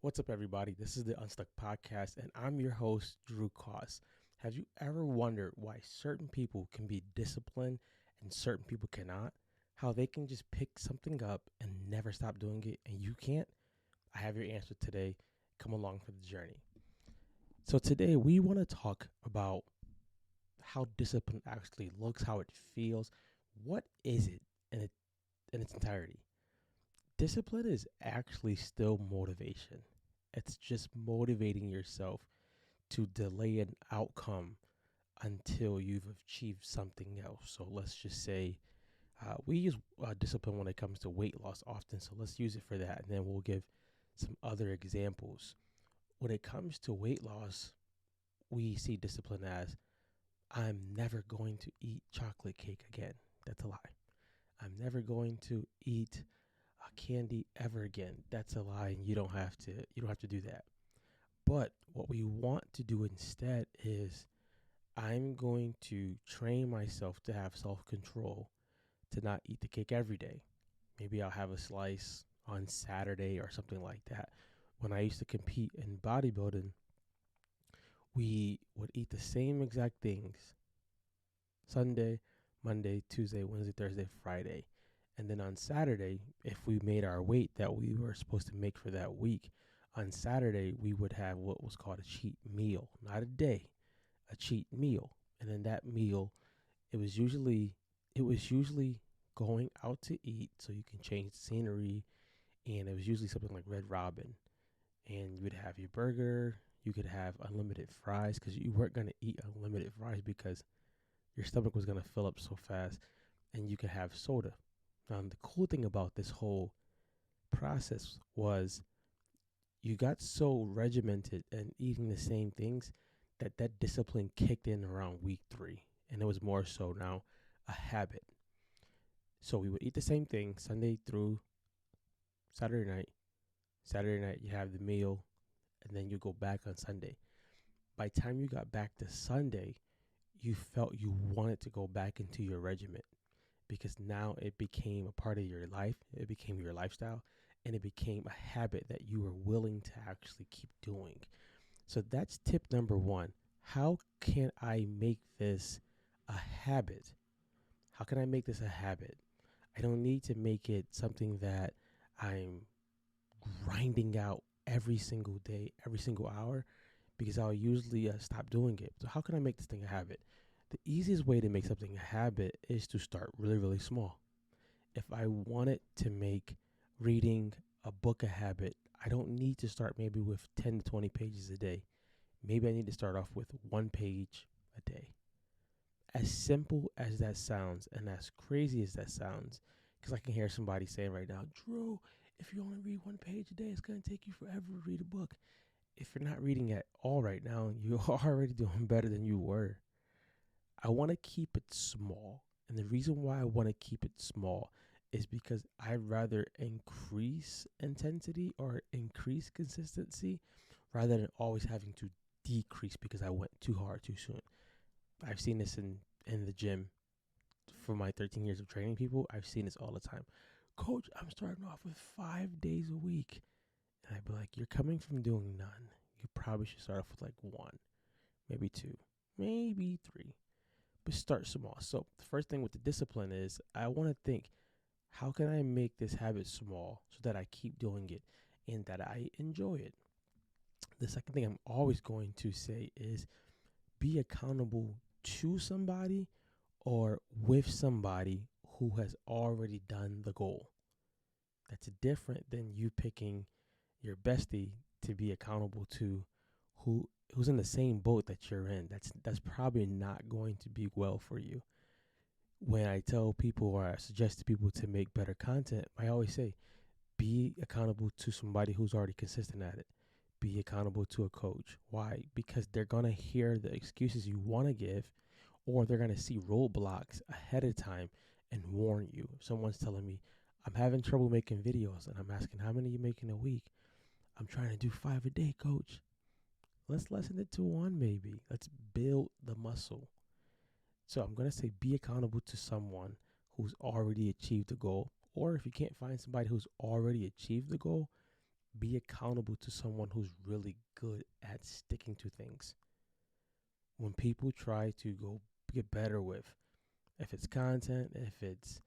What's up, everybody? This is the Unstuck Podcast, and I'm your host, Drew Koss. Have you ever wondered why certain people can be disciplined and certain people cannot? How they can just pick something up and never stop doing it, and you can't? I have your answer today. Come along for the journey. So, today we want to talk about how discipline actually looks, how it feels. What is it in its entirety? Discipline is actually still motivation. It's just motivating yourself to delay an outcome until you've achieved something else. So let's just say we use discipline when it comes to weight loss often. So let's use it for that. And then we'll give some other examples. When it comes to weight loss, we see discipline as I'm never going to eat chocolate cake again. That's a lie. I'm never going to eat candy ever again. That's a lie, and you don't have to do that. But what we want to do instead is I'm going to train myself to have self-control to not eat the cake every day. Maybe I'll have a slice on Saturday or something like that. When I used to compete in bodybuilding, we would eat the same exact things Sunday, Monday, Tuesday, Wednesday, Thursday, Friday. And then on Saturday, if we made our weight that we were supposed to make for that week, on Saturday we would have what was called a cheat meal, not a day, a cheat meal. And then that meal, it was usually going out to eat so you can change the scenery, and it was usually something like Red Robin. And you would have your burger, you could have unlimited fries because you weren't going to eat unlimited fries because your stomach was going to fill up so fast, and you could have soda. The cool thing about this whole process was you got so regimented and eating the same things that that discipline kicked in around week 3, and it was more so now a habit. So we would eat the same thing Sunday through Saturday night. Saturday night you have the meal, and then you go back on Sunday. By the time you got back to Sunday, you felt you wanted to go back into your regiment because now it became a part of your life, it became your lifestyle, and it became a habit that you were willing to actually keep doing. So that's tip number 1. How can I make this a habit? How can I make this a habit? I don't need to make it something that I'm grinding out every single day, every single hour, because I'll usually stop doing it. So, how can I make this thing a habit? The easiest way to make something a habit is to start really, really small. If I wanted to make reading a book a habit, I don't need to start maybe with 10 to 20 pages a day. Maybe I need to start off with 1 page a day. As simple as that sounds and as crazy as that sounds, because I can hear somebody saying right now, Drew, if you only read 1 page a day, it's going to take you forever to read a book. If you're not reading at all right now, you're already doing better than you were. I want to keep it small. And the reason why I want to keep it small is because I'd rather increase intensity or increase consistency rather than always having to decrease because I went too hard too soon. I've seen this in the gym for my 13 years of training people. I've seen this all the time. Coach, I'm starting off with 5 days a week. And I'd be like, you're coming from doing none. You probably should start off with like 1, maybe 2, maybe 3. But start small. So the first thing with the discipline is I want to think, how can I make this habit small so that I keep doing it and that I enjoy it? The second thing I'm always going to say is be accountable to somebody or with somebody who has already done the goal. That's different than you picking your bestie to be accountable to who's in the same boat that you're in. That's probably not going to be well for you. When I tell people or I suggest to people to make better content, I always say be accountable to somebody who's already consistent at it. Be accountable to a coach. Why? Because they're going to hear the excuses you want to give, or they're going to see roadblocks ahead of time and warn you. If someone's telling me, I'm having trouble making videos, and I'm asking, how many are you making a week? I'm trying to do 5 a day, coach. Let's lessen it to 1 maybe. Let's build the muscle. So I'm going to say be accountable to someone who's already achieved the goal. Or if you can't find somebody who's already achieved the goal, Be accountable to someone who's really good at sticking to things. When people try to go get better with, if it's content, if it's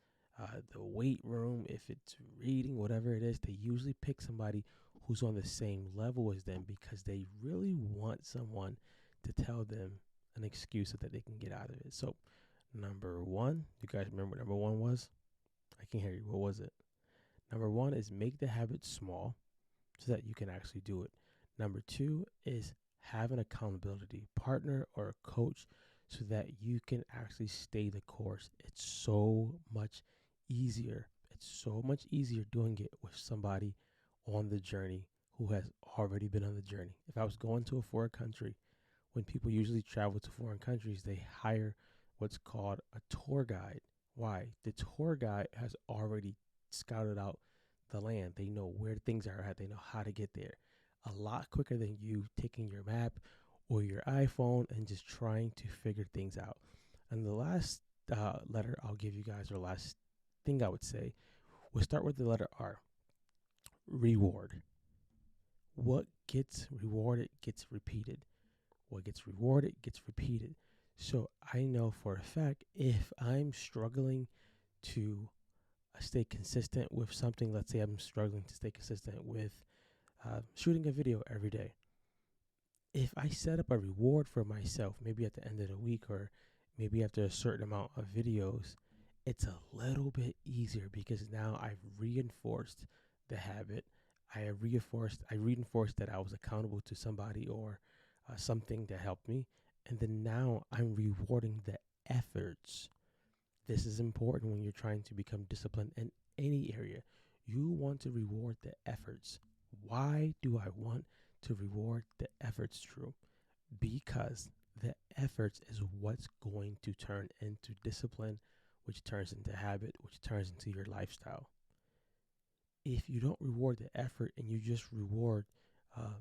the weight room, if it's reading, whatever it is, they usually pick somebody who's on the same level as them because they really want someone to tell them an excuse so that they can get out of it. So, number one, you guys remember what number one was? I can hear you. What was it? Number one is make the habit small so that you can actually do it. Number two is have an accountability partner or a coach so that you can actually stay the course. It's so much easier. It's so much easier doing it with somebody on the journey who has already been on the journey. If I was going to a foreign country, when people usually travel to foreign countries, they hire what's called a tour guide. Why? The tour guide has already scouted out the land. They know where things are at. They know how to get there a lot quicker than you taking your map or your iPhone and just trying to figure things out. And the last letter I'll give you guys, or last thing I would say, we'll start with the letter R. Reward. What gets rewarded gets repeated. What gets rewarded gets repeated. So I know for a fact if I'm struggling to stay consistent with something, let's say I'm struggling to stay consistent with shooting a video every day. If I set up a reward for myself, maybe at the end of the week or maybe after a certain amount of videos, it's a little bit easier because now I've reinforced the habit. I reinforced that I was accountable to somebody or something that helped me. And then now I'm rewarding the efforts. This is important when you're trying to become disciplined in any area. You want to reward the efforts. Why do I want to reward the efforts, True? Because the efforts is what's going to turn into discipline, which turns into habit, which turns into your lifestyle. If you don't reward the effort and you just reward uh,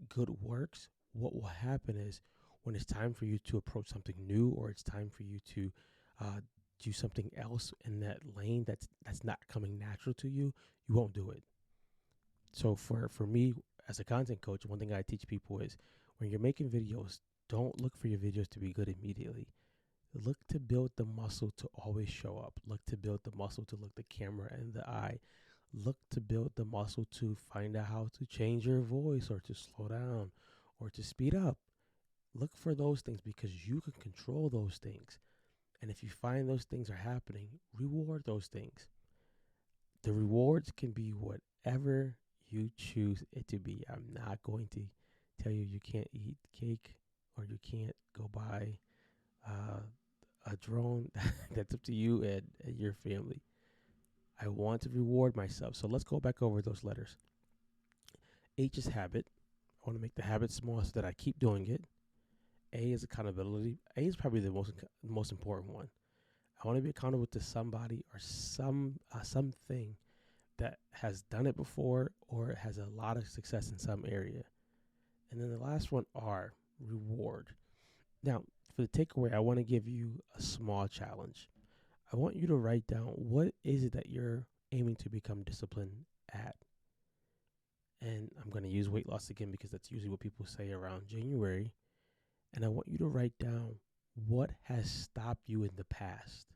good works, what will happen is when it's time for you to approach something new or it's time for you to uh, do something else in that lane that's not coming natural to you, you won't do it. So for me as a content coach, one thing I teach people is when you're making videos, don't look for your videos to be good immediately. Look to build the muscle to always show up. Look to build the muscle to look the camera in the eye. Look to build the muscle to find out how to change your voice or to slow down or to speed up. Look for those things because you can control those things. And if you find those things are happening, reward those things. The rewards can be whatever you choose it to be. I'm not going to tell you you can't eat cake or you can't go buy uh, a drone. That's up to you and your family. I want to reward myself. So let's go back over those letters. H is habit. I want to make the habit small so that I keep doing it. A is accountability. A is probably the most important one. I want to be accountable to somebody or something that has done it before or has a lot of success in some area. And then the last one are reward. Now, for the takeaway, I want to give you a small challenge. I want you to write down what is it that you're aiming to become disciplined at. And I'm going to use weight loss again because that's usually what people say around January. And I want you to write down what has stopped you in the past.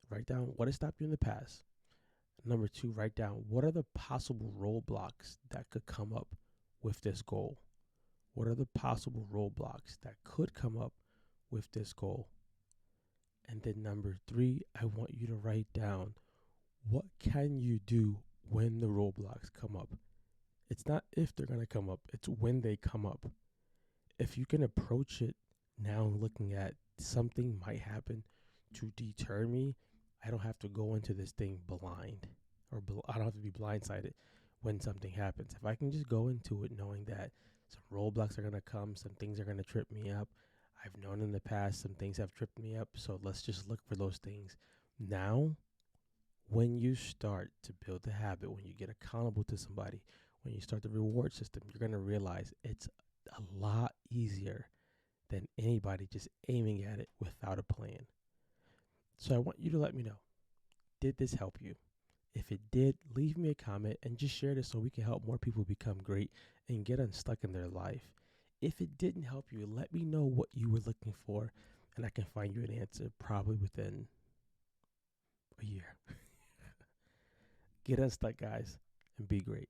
Write down what has stopped you in the past. Number two, write down what are the possible roadblocks that could come up with this goal. What are the possible roadblocks that could come up with this goal? And then number three, I want you to write down what can you do when the roadblocks come up. It's not if they're going to come up, it's when they come up. If you can approach it now looking at something might happen to deter me, I don't have to go into this thing blind or I don't have to be blindsided when something happens. If I can just go into it knowing that some roadblocks are going to come, some things are going to trip me up. I've known in the past some things have tripped me up, so let's just look for those things. Now, when you start to build the habit, when you get accountable to somebody, when you start the reward system, you're going to realize it's a lot easier than anybody just aiming at it without a plan. So I want you to let me know, did this help you? If it did, leave me a comment and just share this so we can help more people become great and get unstuck in their life. If it didn't help you, let me know what you were looking for, and I can find you an answer probably within a year. Get unstuck, guys, and be great.